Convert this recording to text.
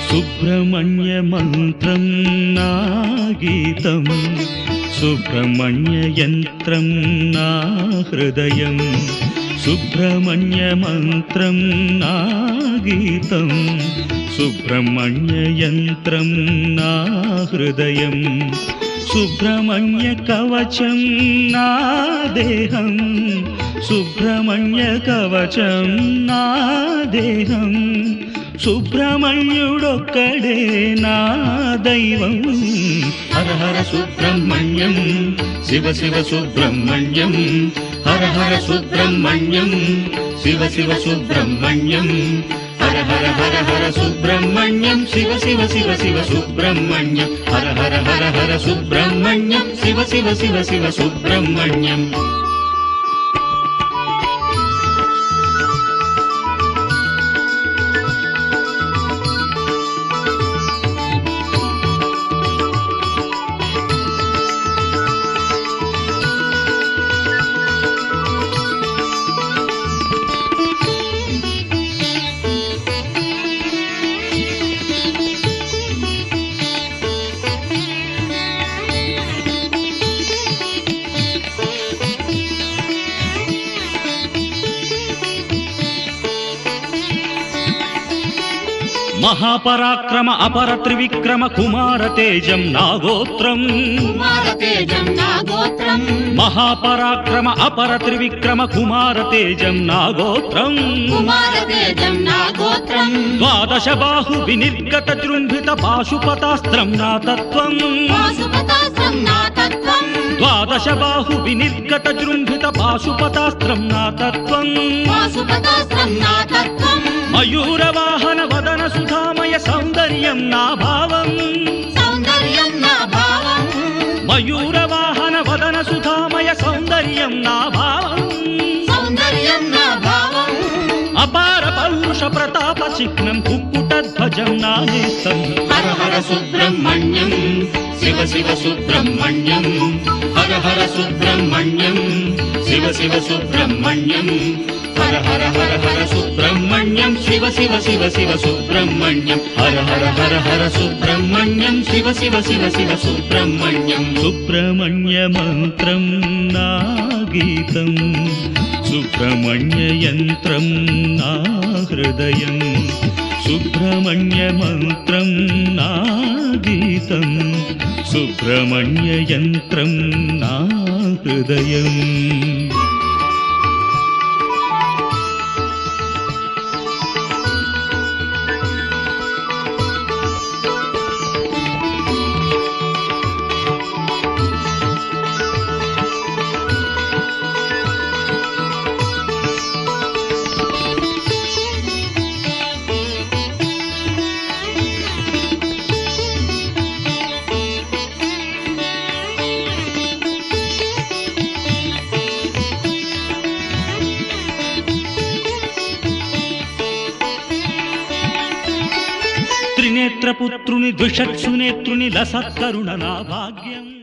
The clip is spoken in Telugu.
సుబ్రహ్మణ్య మంత్రం నా గీతం, సుబ్రహ్మణ్య యంత్రం నా హృదయం. సుబ్రహ్మణ్య మంత్రం నా గీతం, సుబ్రహ్మణ్య యంత్రం నా హృదయం. సుబ్రహ్మణ్య కవచం నా దేహం, సుబ్రహ్మణ్య కవచం నా దేహం. సుబ్రహ్మణ్యుడొక్కడే నా దైవం. హర హర సుబ్రహ్మణ్యం, శివ శివ సుబ్రహ్మణ్యం. హర హర సుబ్రహ్మణ్యం, శివ శివ సుబ్రహ్మణ్యం. హర హర హర హర సుబ్రహ్మణ్యం, శివ శివ శివ శివ సుబ్రహ్మణ్యం. హర హర హర హర సుబ్రహ్మణ్యం, శివ శివ శివ శివ సుబ్రహ్మణ్యం. మహాపరాక్రమ అపర త్రివిక్రమ కుమార తేజం నాగోత్రం. మహాపరాక్రమ అపర త్రివిక్రమ కుమార తేజం నాగోత్రం. ద్వాదశ బాహు వినిర్గత జృంభిత పాశుపతాస్త్రం నా తత్వం. ద్వాదశ బాహు వినిర్గత జృంభిత పాశుపతాస్త్రం నా తత్వం. మయూరవాహన వదన సుధామయ సౌందర్యం నా భావం. మయూరవాహన వదన సుధామయ సౌందర్యం నా భావం. అపార పౌరుష ప్రతాప చిహ్నం కుక్కుటధ్వజం నా నేస్తం. హర హర సుబ్రహ్మణ్యం, శివ శివ సుబ్రహ్మణ్యం. హర హర సుబ్రహ్మణ్యం, శివ శివ సుబ్రహ్మణ్యం. హర హర హర హర సుబ్రహ్మణ్యం, శివ శివ శివ శివ సుబ్రహ్మణ్యం. హర హర హర హర సుబ్రహ్మణ్యం, శివ శివ శివ శివ సుబ్రహ్మణ్యం. సుబ్రహ్మణ్య మంత్రం నా గీతం, సుబ్రహ్మణ్య యంత్రం నా హృదయం. సుబ్రహ్మణ్య మంత్రం నా గీతం, సుబ్రహ్మణ్య యంత్రం నా హృదయం. త్రినేత్రపుత్రుని ద్విషక్షునేత్రుని లసత్కరుణ నా భాగ్యం.